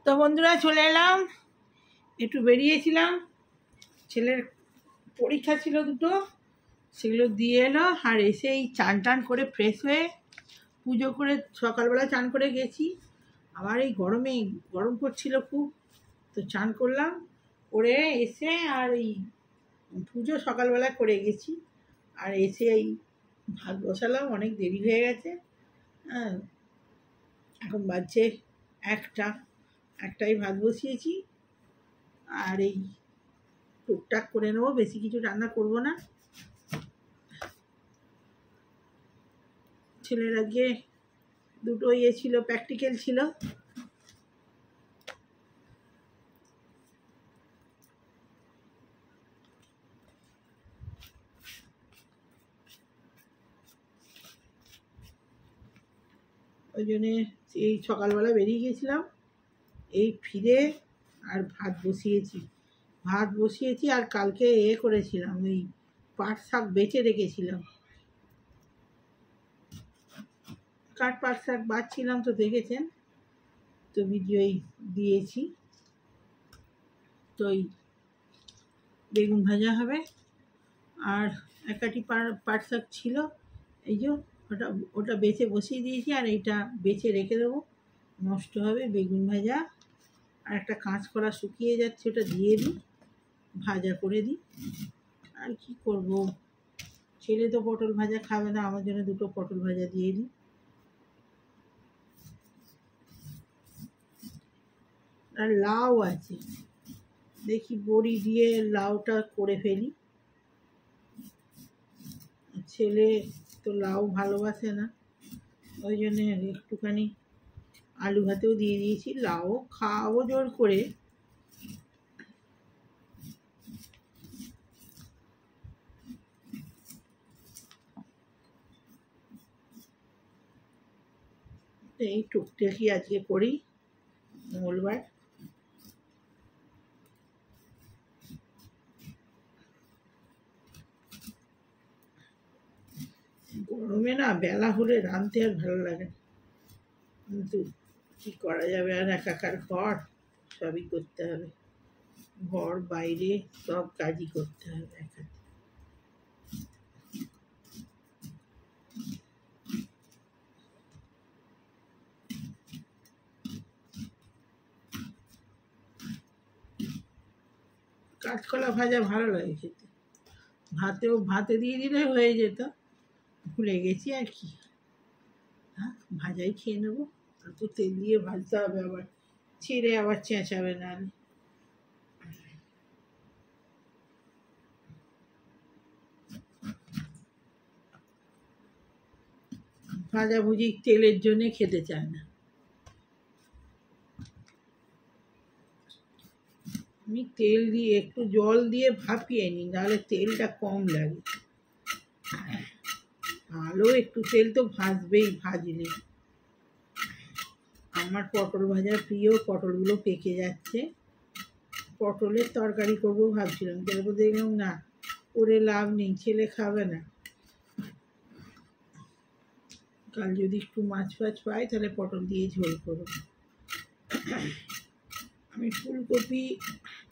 তো বন্ধুরা চলে এলাম, একটু বেরিয়েছিলাম, ছেলের পরীক্ষা ছিল দুটো, সেগুলো দিয়ে এলো। আর এসে এই চান টান করে ফ্রেশ হয়ে পুজো করে সকালবেলা চান করে গেছি। আবার এই গরমে গরম পড়ছিল খুব, তো চান করলাম, করে এসে আর এই পুজো সকালবেলা করে গেছি। আর এসে এই ভাত বসালাম, অনেক দেরি হয়ে গেছে। হ্যাঁ, এখন বাজছে একটাই ভাত বসিয়েছি। আর এই টুকটাক করে নেবো, বেশি কিছু রান্না করব না। ছেলের আগে দুটো ছিল, প্র্যাকটিক্যাল ছিল। ওই জন্যে এই সকালবেলা বেরিয়ে গেছিলাম, এই ফিরে আর ভাত বসিয়েছি। আর কালকে করেছিলাম, ওই পাট শাক বেঁচে রেখেছিলাম, পাট শাক বাঁচছিলাম, তো দেখেছেন তো ভিডিওই দিয়েছি। তো এই বেগুন ভাজা হবে, আর একাটি পাট শাক ছিল, এই যে ওটা বেছে বসিয়ে দিয়েছি। আর এইটা বেছে রেখে দেবো, নষ্ট হবে। বেগুন ভাজা আর একটা কাঁচকলা শুকিয়ে যাচ্ছে, ওটা দিয়ে দিই, ভাজা করে দিই। আর কি করব, ছেলে তো পটল ভাজা খাবে না, আমার জন্য দুটো পটল ভাজা দিয়ে দিই। আর লাউ আছে, দেখি বড়ি দিয়ে লাউটা করে ফেলি। ছেলে তো লাউ ভালোবাসে না, ওই জন্যে একটুখানি আলু ভাতেও দিয়ে দিয়েছি। লাউ খাওয়াবো জোর করে। এই টুকটাকি আজকে করি, মঙ্গলবার। গরমে না বেলা হলে রাঁধতে আর ভালো লাগে না, কিন্তু কী করা যাবে, আর একাকার ঘর, সবই করতে হবে, ঘর বাইরে সব কাজই করতে হবে একা। কাঁচকলা ভাজা ভালো লাগে খেতে, ভাতে দিয়ে দিলে হয়ে যেত, ভুলে গেছি আর কি। হ্যাঁ, ভাজাই খেয়ে নেবো, তো তেল দিয়ে ভাজতে হবে, আবার ছিঁড়ে আবার চেঁচাবে না। ভাজাভুজি তেলের জন্যে খেতে চায় না। আমি তেল দিয়ে একটু জল দিয়ে ভাপিয়ে নিই, নাহলে তেলটা কম লাগে। ভালো একটু তেল তো ভাজলে। আমার পটল ভাজা প্রিয়, পটলগুলো পেকে যাচ্ছে। পটলের তরকারি করবো ভাবছিলাম, তারপর দেখলাম না, করে লাভ নেই, ছেলে খাবে না। কাল যদি একটু মাছ ফাছ পাই তাহলে পটল দিয়ে ঝোল করবো। আমি ফুলকপি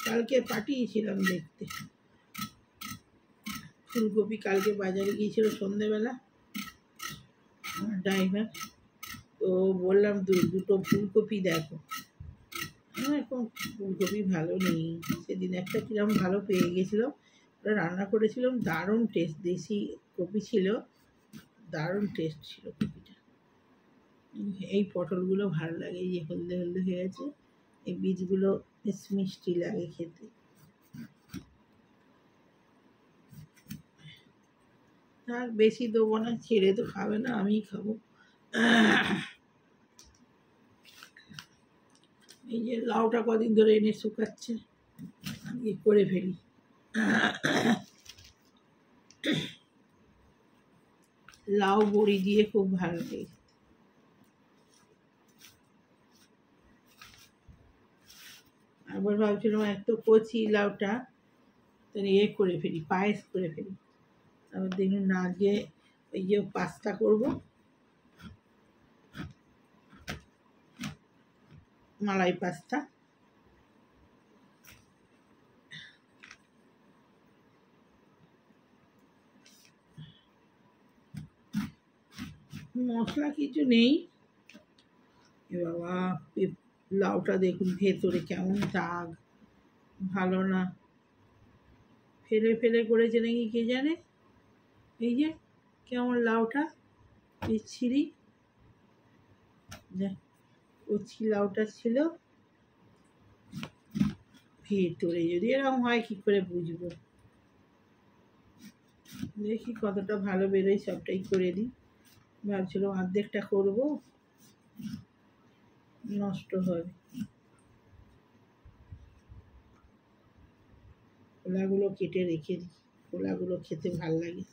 কালকে পাঠিয়েছিলাম দেখতে, ফুলকপি কালকে বাজারে গিয়েছিল সন্ধেবেলা আমার ড্রাইভার, তো বললাম দুটো ফুলকপি দেখো। এখন ফুলকপি ভালো নেই, সেদিন একটা কিরম ভালো পেয়ে গেছিলো, ওরা রান্না করেছিলাম, দারুণ টেস্ট, দেশি কপি ছিল, দারুণ টেস্ট ছিল কপিটা। এই পটলগুলো ভালো লাগে, এই যে হলদে হলদে হয়ে আছে, এই বীজগুলো বেশ মিষ্টি লাগে খেতে। আর বেশি দেবো না, ছেড়ে তো খাবে না, আমিই খাবো। এই যে লাউটা কদিন ধরে এনে শুকাচ্ছে, আমি করে ফেলি। লাউ বড়ি দিয়ে খুব ভালো লাগে। আবার ভাবছিলাম এত কচি লাউটা, তাহলে করে ফেলি, পায়েস করে ফেলি। তারপর দেখুন না, আজকে ওই যে পাস্তা করবো, মালাই পাস্তা। মশলা কিছু নেই। এ বাবা, লাউটা দেখুন ভেতরে কেমন দাগ, ভালো না। ফেলে ফেলে করেছে নাকি কে জানে। এই যে কেমন লাউটা বিচ্ছিরি, কচি লাউটা ছিল ভেতরে। যদি এরকম হয় কি করে বুঝবো। দেখি কতটা ভালো বেরোয়, সবটাই করে দিই। ভাবছিলাম অর্ধেকটা করবো, নষ্ট হবে। খোলাগুলো কেটে রেখে দিই, খোলাগুলো খেতে ভাল লাগে।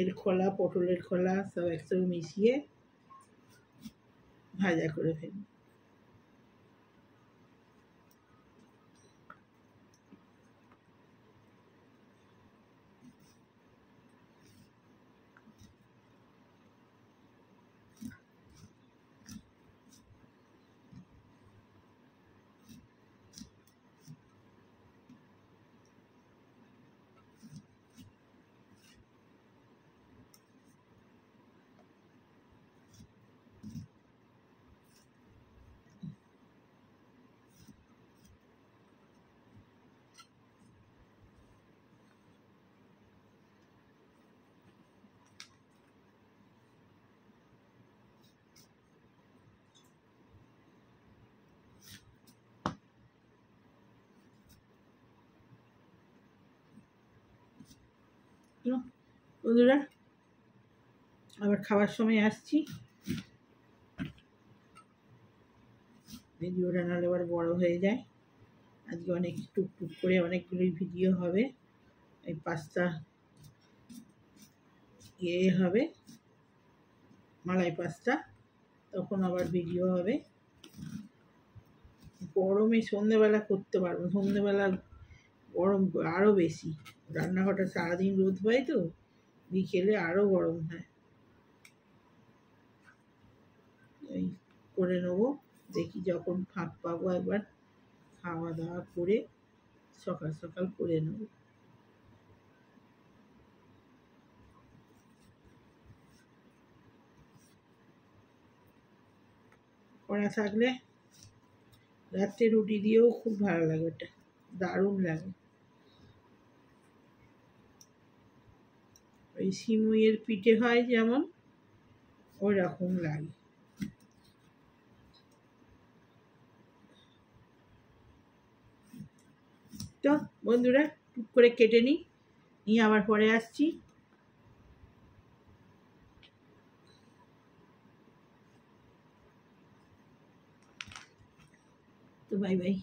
এর খোলা, পটলের খোলা সব একসঙ্গে মিশিয়ে ভাজা করে ফেলি। বন্ধুরা, আবার খাবার সময় আসছি। ভিডিওটা নাহলে আবার বড় হয়ে যায়। আজকে অনেক টুকটুক করে অনেকগুলোই ভিডিও হবে। এই পাস্তা হবে, মালাই পাস্তা, তখন আবার ভিডিও হবে। গরমে সন্ধ্যেবেলা করতে পারবো, সন্ধ্যেবেলা গরম আরও বেশি। রান্নাঘরটা সারাদিন রোদ হয় তো, বিকেলে আরও গরম হয়। এই করে নেবো, দেখি যখন ফাঁক পাবো একবার খাওয়া দাওয়া করে সকাল সকাল করে নেবো। করা থাকলে রাত্রে রুটি দিয়েও খুব ভালো লাগে, ওটা দারুণ লাগে। ওই সিমুইয়ের পিঠে হয় যেমন, ওই রকম লাগে। তো বন্ধুরা, টুক করে কেটে নিয়ে আবার পরে আসছি। তো বাই বাই।